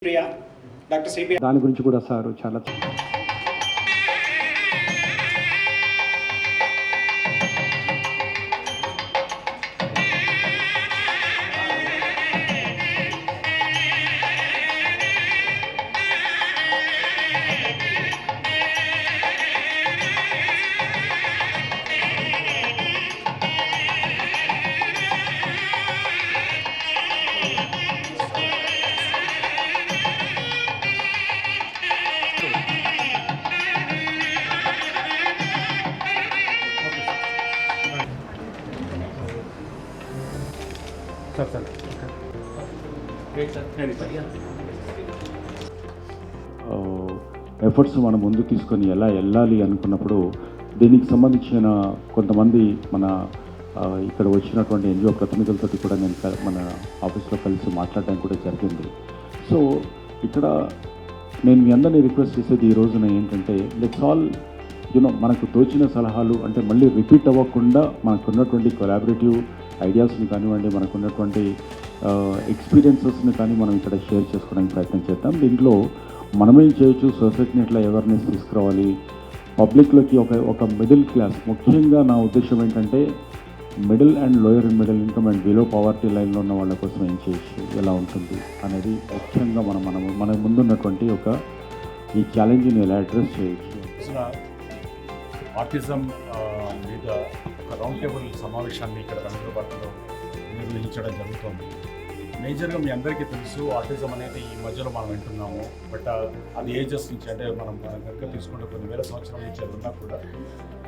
Priya doctor CB దాని గురించి కూడా సార్ చాలా ఎఫర్ట్స్ మనం ముందు తీసుకొని ఎలా వెళ్ళాలి అనుకున్నప్పుడు దీనికి సంబంధించిన కొంతమంది మన ఇక్కడ వచ్చినటువంటి ఎన్జిఓ ప్రతినిధులతో కూడా నేను మన ఆఫీస్లో కలిసి మాట్లాడడం కూడా జరిగింది. సో ఇక్కడ నేను మీ అందరినీ రిక్వెస్ట్ చేసేది ఈ రోజున ఏంటంటే లెట్స్ ఆల్ మనకు తోచిన సలహాలు అంటే మళ్ళీ రిపీట్ అవ్వకుండా మనకున్నటువంటి కొలాబరేటివ్ ఐడియాస్ని కానివ్వండి, మనకున్నటువంటి ఎక్స్పీరియన్సెస్ని కానీ మనం ఇక్కడ షేర్ చేసుకోవడానికి ప్రయత్నం చేద్దాం. దీంట్లో మనమేం చేయొచ్చు, సొసైటీని ఎట్లా అవేర్నెస్ తీసుకురావాలి, పబ్లిక్లోకి ఒక మిడిల్ క్లాస్, ముఖ్యంగా నా ఉద్దేశం ఏంటంటే middle and lower middle income and below poverty లైన్లో ఉన్న వాళ్ళ కోసం ఏం చేయొచ్చు, ఎలా ఉంటుంది అనేది ముఖ్యంగా మన ముందున్నటువంటి ఈ ఛాలెంజ్ని ఎలా అడ్రస్ చేయొచ్చు. ఆటిజం మీద ఒక రౌండ్ టేబుల్ సమావేశాన్ని ఇక్కడ హైదరాబాద్లో నిర్వహించడం జరుగుతుంది. మేజర్గా మీ అందరికీ తెలుసు, ఆటిజం అనేది ఈ మధ్యలో మనం వింటున్నాము. బట్ అది ఏజెస్ నుంచి అంటే మనం కనుక తీసుకుంటే కొన్ని వేల సంవత్సరాల నుంచి అది ఉన్నా కూడా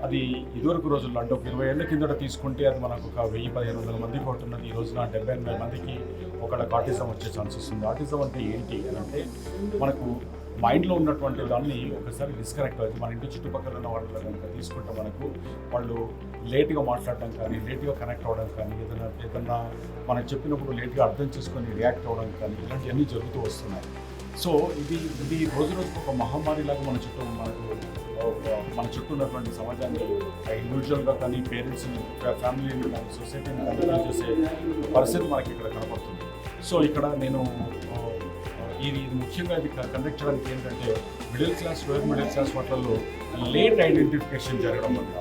అది ఇదివరకు రోజుల్లో అంటే ఒక 20 ఏళ్ళ కిందట తీసుకుంటే అది మనకు ఒక 1000-1500 మందికి ఉంటున్నది. ఈ రోజున 70-80 మందికి ఒకళ్ళకి ఆటిజం వచ్చే ఛాన్సెస్ ఉంది. ఆటిజం అంటే ఏంటి అని అంటే మనకు మైండ్లో ఉన్నటువంటి దాన్ని ఒకసారి డిస్కనెక్ట్ అవుతుంది. మన ఇంటి చుట్టుపక్కల ఉన్న వాళ్ళ కనుక తీసుకుంటే మనకు వాళ్ళు లేట్గా మాట్లాడడం కానీ, లేట్గా కనెక్ట్ అవ్వడం కానీ, ఏదన్నా మనకు చెప్పినప్పుడు లేట్గా అర్థం చేసుకొని రియాక్ట్ అవ్వడం కానీ, ఇలాంటివన్నీ జరుగుతూ వస్తున్నాయి. సో ఇది రోజు రోజుకు ఒక మహమ్మారిలాగా మన చుట్టూ ఉన్నటువంటి సమాజాన్ని ఇండివిజువల్గా కానీ, పేరెంట్స్ని, ఫ్యామిలీని కానీ, సొసైటీని కంట్రోల్ చేసే పరిస్థితి మనకి ఇక్కడ కనపడుతుంది. సో ఇక్కడ నేను ఇది ముఖ్యంగా ఇది కండక్ట్ చేయడానికి ఏంటంటే middle class, lower middle class వాటిల్లో లేట్ ఐడెంటిఫికేషన్ జరగడం వల్ల,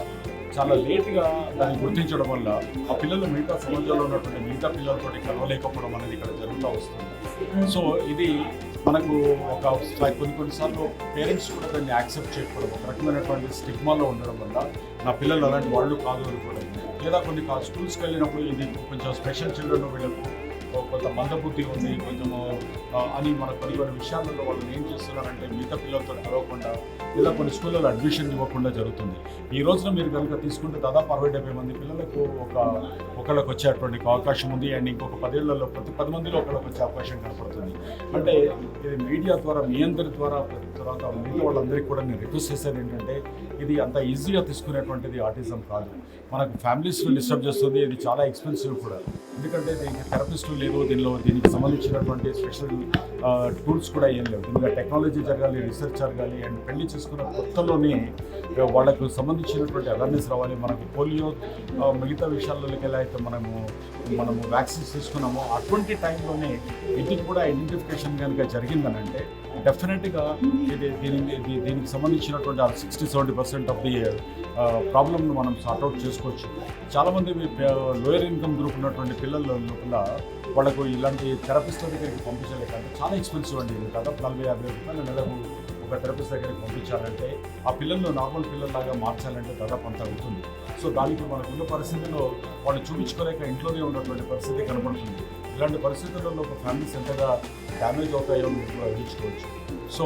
చాలా లేట్గా దాన్ని గుర్తించడం వల్ల ఆ పిల్లలు మిగతా సమాజంలో ఉన్నటువంటి మిగతా పిల్లలతోటి కలవలేకపోవడం అనేది ఇక్కడ జరుగుతూ వస్తుంది. సో ఇది మనకు కొన్నిసార్లు పేరెంట్స్ కూడా దాన్ని యాక్సెప్ట్ చేయకపోవడం, ఒక రకమైనటువంటి స్టిగ్మాలో ఉండడం వల్ల నా పిల్లలు అలాంటి వాళ్ళు కాదు అనుకోవడం, లేదా కొన్ని స్కూల్స్కి వెళ్ళినప్పుడు ఇది కొంచెం స్పెషల్ చిల్డ్రన్ వీళ్ళకు కొంత మందబుద్ధి ఉంది కొంచెము అని మన కొన్ని విషయాలలో వాళ్ళు ఏం చేస్తున్నారంటే మిగతా పిల్లలతో కలవకుండా, లేదా కొన్ని స్కూళ్ళలో అడ్మిషన్ ఇవ్వకుండా జరుగుతుంది. ఈ రోజున మీరు కనుక తీసుకుంటే దాదాపు 60-70 మంది పిల్లలకు ఒకళ్ళకి వచ్చేటువంటి అవకాశం ఉంది. అండ్ ఇంకొక 10 ఏళ్లలో ప్రతి 10 మందిలో ఒకళ్ళకి వచ్చే అవకాశం కనపడుతుంది. అంటే ఇది మీడియా ద్వారా, మీ అందరి ద్వారా, తర్వాత మిగతా వాళ్ళందరికీ కూడా నేను రిక్వెస్ట్ చేశాను ఏంటంటే ఇది అంత ఈజీగా తీసుకునేటువంటిది ఆటిజం కాదు. మనకు ఫ్యామిలీస్ని డిస్టర్బ్ చేస్తుంది. ఇది చాలా ఎక్స్పెన్సివ్ కూడా, ఎందుకంటే దీనికి థెరపిస్టు లేదు, దీనికి సంబంధించినటువంటి స్పెషల్ టూల్స్ కూడా ఏం లేవు. దీనిగా టెక్నాలజీ జరగాలి, రీసెర్చ్ జరగాలి. అండ్ పెళ్లి చేసుకున్న కొత్తలోనే వాళ్ళకు సంబంధించినటువంటి అవేర్నెస్ రావాలి. మనకు పోలియో మిగతా విషయాల్లోకి ఎలా అయితే మనము వ్యాక్సిన్స్ తీసుకున్నామో అటువంటి టైంలోనే ఇంటికి కూడా ఐడెంటిఫికేషన్ కనుక జరిగిందని అంటే డెఫినెట్గా దీనికి సంబంధించినటువంటి 60-70% ఆఫ్ ది ప్రాబ్లమ్ను మనం సార్ట్అవుట్ చేసుకోవచ్చు. చాలామంది లోయర్ ఇన్కమ్ గ్రూప్ ఉన్నటువంటి పిల్లల లోపల వాళ్ళకు ఇలాంటి థెరపిస్ట్ల దగ్గరికి పంపించలేక అంటే చాలా ఎక్స్పెన్సివ్ అండి. ఇది దాదాపు 40-50 రూపాయలు నెలకు ఒక థెరపిస్ట్ దగ్గరికి పంపించాలంటే ఆ పిల్లలను నార్మల్ పిల్లల్లాగా మార్చాలంటే దాదాపు అంత అవుతుంది. సో దానికి మనకున్న పరిస్థితుల్లో వాళ్ళు చూపించుకోలేక ఇంట్లోనే ఉన్నటువంటి పరిస్థితి కనబడుతుంది. ఇలాంటి పరిస్థితులలో ఒక ఫ్యామిలీస్ ఎంతగా డ్యామేజ్ అవుతాయో మీరు ఊహించుకోవచ్చు. సో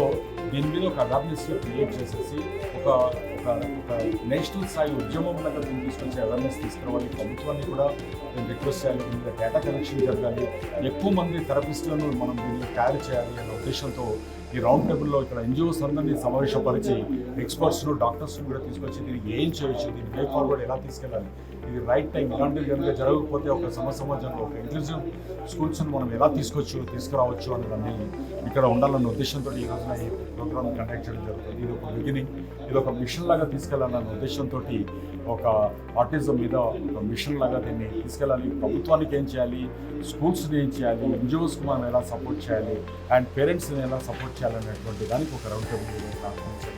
దీని మీద ఒక అవేర్నెస్ క్రియేట్ చేసేసి ఒక నేషనల్ స్థాయి ఉద్యమం లాగా దీన్ని తీసుకొచ్చి అవేర్నెస్ తీసుకురావాలి. ప్రభుత్వాన్ని కూడా నేను రిక్వెస్ట్ చేయాలి. దీనిలో డేటా కలెక్షన్ జరగాలి. ఎక్కువ మంది థెరపిస్టులను మనం దీన్ని తయారు చేయాలి అనే ఉద్దేశంతో ఈ రౌండ్ టేబుల్లో ఇక్కడ ఎన్జిఓస్ అందరినీ సమావేశపరిచి ఎక్స్పర్ట్స్ను డాక్టర్స్ను కూడా తీసుకొచ్చి దీనికి ఏం చేయొచ్చు, దీని వే ఫార్వర్డ్ ఎలా తీసుకెళ్ళాలి, ఇది రైట్ టైం, ఇలాంటివి కనుక జరగకపోతే ఒక సమాజంలో ఒక ఇంక్లూజివ్ స్కూల్స్ని మనం ఎలా తీసుకురావచ్చు అనే దాన్ని ఇక్కడ ఉండాలన్న ఉద్దేశంతో ఈ రోజున ఈ ప్రోగ్రామ్ కండక్ట్ చేయడం జరుగుతుంది. ఇది ఒక బిగినింగ్, ఇది ఒక మిషన్ లాగా తీసుకెళ్లాలన్న ఉద్దేశంతో ఒక ఆటిజం మీద ఒక మిషన్ లాగా దీన్ని తీసుకెళ్ళాలి. ప్రభుత్వానికి ఏం చేయాలి, స్కూల్స్ని ఏం చేయాలి, ఎన్జిఓస్కి మనం ఎలా సపోర్ట్ చేయాలి అండ్ పేరెంట్స్ని ఎలా సపోర్ట్ చేయాలనేటువంటి దానికి ఒక రౌండ్ టేబుల్